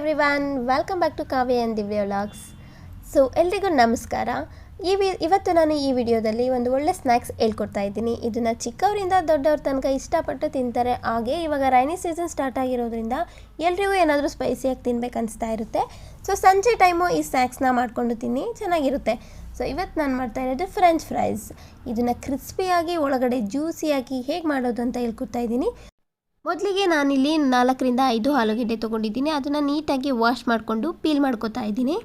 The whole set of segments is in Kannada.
Everyone, welcome back to Kavya and Divya vlogs. So ಎಲ್ರಿಗೂ ನಮಸ್ಕಾರ. ಇವತ್ತು ನಾನು ಈ ವಿಡಿಯೋದಲ್ಲಿ ಒಂದು ಒಳ್ಳೆ ಸ್ನ್ಯಾಕ್ಸ್ ಹೇಳ್ಕೊಡ್ತಾ ಇದ್ದೀನಿ. ಇದನ್ನು ಚಿಕ್ಕವರಿಂದ ದೊಡ್ಡವ್ರ ತನಕ ಇಷ್ಟಪಟ್ಟು ತಿಂತಾರೆ. ಹಾಗೆ ಇವಾಗ ರೈನಿ ಸೀಸನ್ ಸ್ಟಾರ್ಟ್ ಆಗಿರೋದ್ರಿಂದ ಎಲ್ರಿಗೂ ಏನಾದರೂ ಸ್ಪೈಸಿಯಾಗಿ ತಿನ್ಬೇಕು ಅನಿಸ್ತಾ ಇರುತ್ತೆ. ಸೊ ಸಂಜೆ ಟೈಮು ಈ ಸ್ನ್ಯಾಕ್ಸ್ನ ಮಾಡಿಕೊಂಡು ತಿನ್ನಿ, ಚೆನ್ನಾಗಿರುತ್ತೆ. ಸೊ ಇವತ್ತು ನಾನು ಮಾಡ್ತಾ ಇರೋದು ಫ್ರೆಂಚ್ ಫ್ರೈಸ್. ಇದನ್ನು ಕ್ರಿಸ್ಪಿಯಾಗಿ ಒಳಗಡೆ ಜ್ಯೂಸಿಯಾಗಿ ಹೇಗೆ ಮಾಡೋದು ಅಂತ ಹೇಳ್ಕೊಡ್ತಾ ಇದ್ದೀನಿ. ಮೊದಲಿಗೆ ನಾನಿಲ್ಲಿ 4 ರಿಂದ 5 ಆಲೂಗೆಡ್ಡೆ ತೊಗೊಂಡಿದ್ದೀನಿ. ಅದನ್ನು ನೀಟಾಗಿ ವಾಶ್ ಮಾಡಿಕೊಂಡು ಪೀಲ್ ಮಾಡ್ಕೊತಾ ಇದ್ದೀನಿ.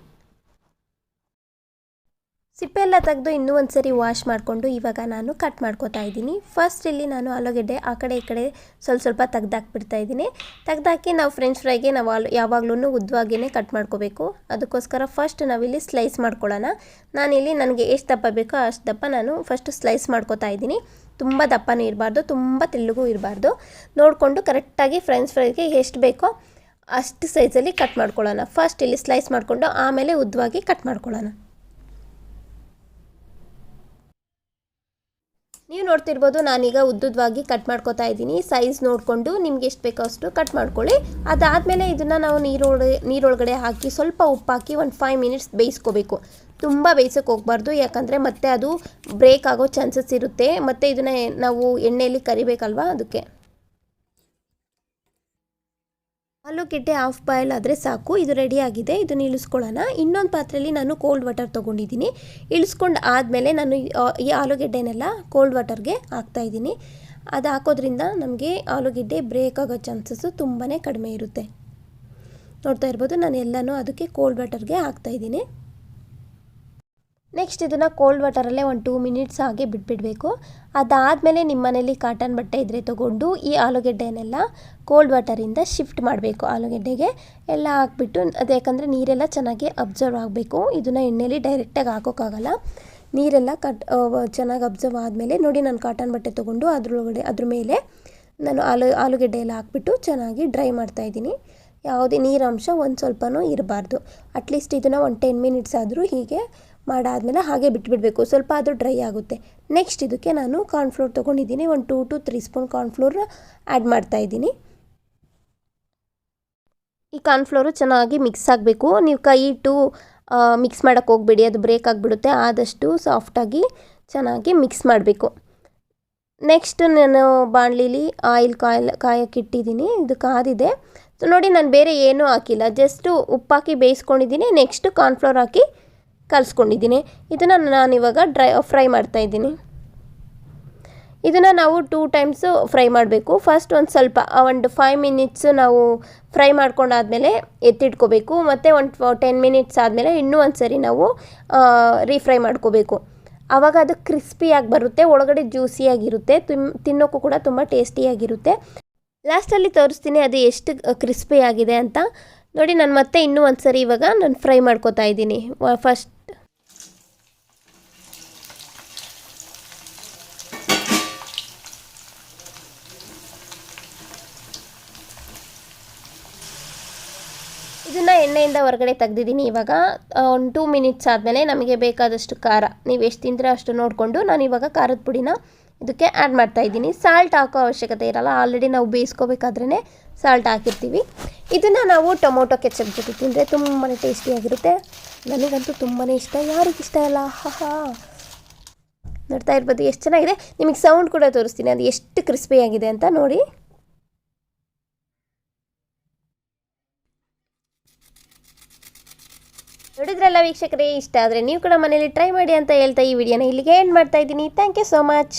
ಸಿಪ್ಪೆಲ್ಲ ತೆಗೆದು ಇನ್ನೂ ಒಂದು ಸರಿ ವಾಶ್ ಮಾಡಿಕೊಂಡು ಇವಾಗ ನಾನು ಕಟ್ ಮಾಡ್ಕೊತಾ ಇದ್ದೀನಿ. ಫಸ್ಟ್ ಇಲ್ಲಿ ನಾನು ಆಲೂಗೆಡ್ಡೆ ಆ ಕಡೆ ಈ ಕಡೆ ಸ್ವಲ್ಪ ತೆಗ್ದಾಕ್ಬಿಡ್ತಾ ಇದ್ದೀನಿ. ತೆಗ್ದಾಕಿ ನಾವು ಫ್ರೆಂಚ್ ಫ್ರೈಗೆ ನಾವು ಯಾವಾಗಲೂ ಉದ್ದವಾಗಿಯೇ ಕಟ್ ಮಾಡ್ಕೋಬೇಕು. ಅದಕ್ಕೋಸ್ಕರ ಫಸ್ಟ್ ನಾವಿಲ್ಲಿ ಸ್ಲೈಸ್ ಮಾಡ್ಕೊಳ್ಳೋಣ. ನಾನಿಲ್ಲಿ ನನಗೆ ಎಷ್ಟು ದಪ್ಪ ಬೇಕೋ ಅಷ್ಟು ದಪ್ಪ ನಾನು ಫಸ್ಟು ಸ್ಲೈಸ್ ಮಾಡ್ಕೊತಾ ಇದ್ದೀನಿ. ತುಂಬ ದಪ್ಪನೂ ಇರಬಾರ್ದು, ತುಂಬ ತೆಳ್ಳಗೂ ಇರಬಾರ್ದು. ನೋಡಿಕೊಂಡು ಕರೆಕ್ಟಾಗಿ ಫ್ರೆಂಚ್ ಫ್ರೈಗೆ ಎಷ್ಟು ಬೇಕೋ ಅಷ್ಟು ಸೈಜಲ್ಲಿ ಕಟ್ ಮಾಡ್ಕೊಳ್ಳೋಣ. ಫಸ್ಟ್ ಇಲ್ಲಿ ಸ್ಲೈಸ್ ಮಾಡಿಕೊಂಡು ಆಮೇಲೆ ಉದ್ದವಾಗಿ ಕಟ್ ಮಾಡ್ಕೊಳ್ಳೋಣ. ನೀವು ನೋಡ್ತಿರ್ಬೋದು, ನಾನೀಗ ಉದ್ದುದ್ವಾಗಿ ಕಟ್ ಮಾಡ್ಕೊತಾ ಇದ್ದೀನಿ. ಸೈಜ್ ನೋಡಿಕೊಂಡು ನಿಮ್ಗೆ ಎಷ್ಟು ಬೇಕೋ ಅಷ್ಟು ಕಟ್ ಮಾಡ್ಕೊಳ್ಳಿ. ಅದಾದಮೇಲೆ ಇದನ್ನು ನಾವು ನೀರೊಳಗಡೆ ಹಾಕಿ ಸ್ವಲ್ಪ ಉಪ್ಪು ಹಾಕಿ ಒಂದು 5 ಮಿನಿಟ್ಸ್ ಬೇಯಿಸ್ಕೋಬೇಕು. ತುಂಬ ಬೇಯಿಸೋಕೆ ಹೋಗಬಾರ್ದು, ಯಾಕಂದರೆ ಮತ್ತೆ ಅದು ಬ್ರೇಕ್ ಆಗೋ ಚಾನ್ಸಸ್ ಇರುತ್ತೆ. ಮತ್ತು ಇದನ್ನು ನಾವು ಎಣ್ಣೆಯಲ್ಲಿ ಕರಿಬೇಕಲ್ವ, ಅದಕ್ಕೆ. ಆಲೂಗೆಡ್ಡೆ ಹಾಫ್ ಬಾಯ್ಲ್ ಆದರೆ ಸಾಕು. ಇದು ರೆಡಿಯಾಗಿದೆ. ಇದನ್ನು ಇಳಿಸ್ಕೊಳ್ಳೋಣ. ಇನ್ನೊಂದು ಪಾತ್ರೆಯಲ್ಲಿ ನಾನು ಕೋಲ್ಡ್ ವಾಟರ್ ತೊಗೊಂಡಿದ್ದೀನಿ. ಇಳಿಸ್ಕೊಂಡು ಆದಮೇಲೆ ನಾನು ಈ ಆಲೂಗೆಡ್ಡೆನೆಲ್ಲ ಕೋಲ್ಡ್ ವಾಟರ್ಗೆ ಹಾಕ್ತಾಯಿದ್ದೀನಿ. ಅದು ಹಾಕೋದ್ರಿಂದ ನಮಗೆ ಆಲೂಗೆಡ್ಡೆ ಬ್ರೇಕ್ ಆಗೋ ಚಾನ್ಸಸ್ಸು ತುಂಬಾ ಕಡಿಮೆ ಇರುತ್ತೆ. ನೋಡ್ತಾ ಇರ್ಬೋದು, ನಾನು ಎಲ್ಲನೂ ಅದಕ್ಕೆ ಕೋಲ್ಡ್ ವಾಟರ್ಗೆ ಹಾಕ್ತಾಯಿದ್ದೀನಿ. ನೆಕ್ಸ್ಟ್ ಇದನ್ನು ಕೋಲ್ಡ್ ವಾಟರಲ್ಲೇ ಒಂದು 2 ಮಿನಿಟ್ಸ್ ಹಾಗೆ ಬಿಟ್ಬಿಡಬೇಕು. ಅದಾದಮೇಲೆ ನಿಮ್ಮ ಮನೇಲಿ ಕಾಟನ್ ಬಟ್ಟೆ ಇದ್ದರೆ ತೊಗೊಂಡು ಈ ಆಲೂಗೆಡ್ಡೆನೆಲ್ಲ ಕೋಲ್ಡ್ ವಾಟರಿಂದ ಶಿಫ್ಟ್ ಮಾಡಬೇಕು. ಆಲೂಗೆಡ್ಡೆಗೆ ಎಲ್ಲ ಹಾಕ್ಬಿಟ್ಟು, ಅದು ಯಾಕಂದರೆ ನೀರೆಲ್ಲ ಚೆನ್ನಾಗಿ ಅಬ್ಸರ್ವ್ ಆಗಬೇಕು. ಇದನ್ನು ಎಣ್ಣೆಯಲ್ಲಿ ಡೈರೆಕ್ಟಾಗಿ ಹಾಕೋಕ್ಕಾಗಲ್ಲ. ನೀರೆಲ್ಲ ಚೆನ್ನಾಗಿ ಅಬ್ಸರ್ವ್ ಆದಮೇಲೆ ನೋಡಿ, ನಾನು ಕಾಟನ್ ಬಟ್ಟೆ ತೊಗೊಂಡು ಅದ್ರ ಮೇಲೆ ನಾನು ಆಲೂಗೆಡ್ಡೆ ಎಲ್ಲ ಹಾಕ್ಬಿಟ್ಟು ಚೆನ್ನಾಗಿ ಡ್ರೈ ಮಾಡ್ತಾಯಿದ್ದೀನಿ. ಯಾವುದೇ ನೀರಂಶ ಒಂದು ಸ್ವಲ್ಪನೂ ಇರಬಾರ್ದು. ಅಟ್ಲೀಸ್ಟ್ ಇದನ್ನು ಒಂದು 10 ಮಿನಿಟ್ಸ್ ಆದರೂ ಹೀಗೆ ಮಾಡಾದಮೇಲೆ ಹಾಗೆ ಬಿಟ್ಬಿಡಬೇಕು. ಸ್ವಲ್ಪ ಅದು ಡ್ರೈ ಆಗುತ್ತೆ. ನೆಕ್ಸ್ಟ್ ಇದಕ್ಕೆ ನಾನು ಕಾರ್ನ್ಫ್ಲೋರ್ ತೊಗೊಂಡಿದ್ದೀನಿ. ಒಂದು 2 to 3 ಸ್ಪೂನ್ ಕಾರ್ನ್ಫ್ಲೋರ್ ಆ್ಯಡ್ ಮಾಡ್ತಾಯಿದ್ದೀನಿ. ಈ ಕಾರ್ನ್ಫ್ಲೋರು ಚೆನ್ನಾಗಿ ಮಿಕ್ಸ್ ಆಗಬೇಕು. ನೀವು ಕೈ ಇಟ್ಟು ಮಿಕ್ಸ್ ಮಾಡೋಕ್ಕೆ ಹೋಗಬೇಡಿ, ಅದು ಬ್ರೇಕ್ ಆಗಿಬಿಡುತ್ತೆ. ಆದಷ್ಟು ಸಾಫ್ಟಾಗಿ ಚೆನ್ನಾಗಿ ಮಿಕ್ಸ್ ಮಾಡಬೇಕು. ನೆಕ್ಸ್ಟ್ ನಾನು ಬಾಣಲಿಲಿ ಆಯಿಲ್ ಕಾಯಕ್ಕಿಟ್ಟಿದ್ದೀನಿ. ಇದು ಕಾದಿದೆ. ಸೊ ನೋಡಿ, ನಾನು ಬೇರೆ ಏನೂ ಹಾಕಿಲ್ಲ, ಜಸ್ಟು ಉಪ್ಪಾಕಿ ಬೇಯಿಸ್ಕೊಂಡಿದ್ದೀನಿ. ನೆಕ್ಸ್ಟ್ ಕಾರ್ನ್ಫ್ಲೋರ್ ಹಾಕಿ ಕಲಿಸ್ಕೊಂಡಿದ್ದೀನಿ. ಇದನ್ನು ನಾನಿವಾಗ ಫ್ರೈ ಮಾಡ್ತಾಯಿದ್ದೀನಿ. ಇದನ್ನು ನಾವು 2 ಟೈಮ್ಸು ಫ್ರೈ ಮಾಡಬೇಕು. ಫಸ್ಟ್ ಒಂದು 5 ಮಿನಿಟ್ಸ್ ನಾವು ಫ್ರೈ ಮಾಡ್ಕೊಂಡಾದಮೇಲೆ ಎತ್ತಿಟ್ಕೋಬೇಕು. ಮತ್ತು ಒಂದು 10 ಮಿನಿಟ್ಸ್ ಆದಮೇಲೆ ಇನ್ನೂ ಒಂದು ಸರಿ ನಾವು ರೀಫ್ರೈ ಮಾಡ್ಕೋಬೇಕು. ಆವಾಗ ಅದು ಕ್ರಿಸ್ಪಿಯಾಗಿ ಬರುತ್ತೆ, ಒಳಗಡೆ ಜ್ಯೂಸಿಯಾಗಿರುತ್ತೆ, ತಿನ್ನೋಕ್ಕೂ ಕೂಡ ತುಂಬ ಟೇಸ್ಟಿಯಾಗಿರುತ್ತೆ. ಲಾಸ್ಟಲ್ಲಿ ತೋರಿಸ್ತೀನಿ ಅದು ಎಷ್ಟು ಕ್ರಿಸ್ಪಿಯಾಗಿದೆ ಅಂತ. ನೋಡಿ, ನಾನು ಮತ್ತೆ ಇನ್ನೂ ಒಂದು ಸರಿ ಇವಾಗ ನಾನು ಫ್ರೈ ಮಾಡ್ಕೋತಾ ಇದ್ದೀನಿ. ಫಸ್ಟ್ ಇದನ್ನು ಎಣ್ಣೆಯಿಂದ ಹೊರಗಡೆ ತೆಗ್ದಿದ್ದೀನಿ. ಇವಾಗ ಒಂದು 2 ಮಿನಿಟ್ಸ್ ಆದಮೇಲೆ ನಮಗೆ ಬೇಕಾದಷ್ಟು ಖಾರ, ನೀವು ಎಷ್ಟು ತಿಂದರೆ ಅಷ್ಟು ನೋಡಿಕೊಂಡು ನಾನು ಇವಾಗ ಖಾರದ ಪುಡಿನ ಇದಕ್ಕೆ ಆ್ಯಡ್ ಮಾಡ್ತಾಯಿದ್ದೀನಿ. ಸಾಲ್ಟ್ ಹಾಕೋ ಅವಶ್ಯಕತೆ ಇರಲ್ಲ, ಆಲ್ರೆಡಿ ನಾವು ಬೇಯಿಸ್ಕೋಬೇಕಾದ್ರೇ ಸಾಲ್ಟ್ ಹಾಕಿರ್ತೀವಿ. ಇದನ್ನು ನಾವು ಟೊಮೊಟೊ ಕೆಚಪ್ ಜೊತೆ ತಿಂದರೆ ತುಂಬಾ ಟೇಸ್ಟಿಯಾಗಿರುತ್ತೆ. ನನಗಂತೂ ತುಂಬಾ ಇಷ್ಟ, ಯಾರಿಗಿಷ್ಟ ಅಲ್ಲ. ನೋಡ್ತಾ ಇರ್ಬೋದು ಎಷ್ಟು ಚೆನ್ನಾಗಿದೆ. ನಿಮಗೆ ಸೌಂಡ್ ಕೂಡ ತೋರಿಸ್ತೀನಿ ಅದು ಎಷ್ಟು ಕ್ರಿಸ್ಪಿಯಾಗಿದೆ ಅಂತ ನೋಡಿ. ನೋಡಿದ್ರಲ್ಲ ವೀಕ್ಷಕರೇ, ಇಷ್ಟ ಆದರೆ ನೀವು ಕೂಡ ಮನೇಲಿ ಟ್ರೈ ಮಾಡಿ ಅಂತ ಹೇಳ್ತಾ ಈ ವಿಡಿಯೋನ ಇಲ್ಲಿಗೆ ಎಂಡ್ ಮಾಡ್ತಾ ಇದ್ದೀನಿ. Thank you so much.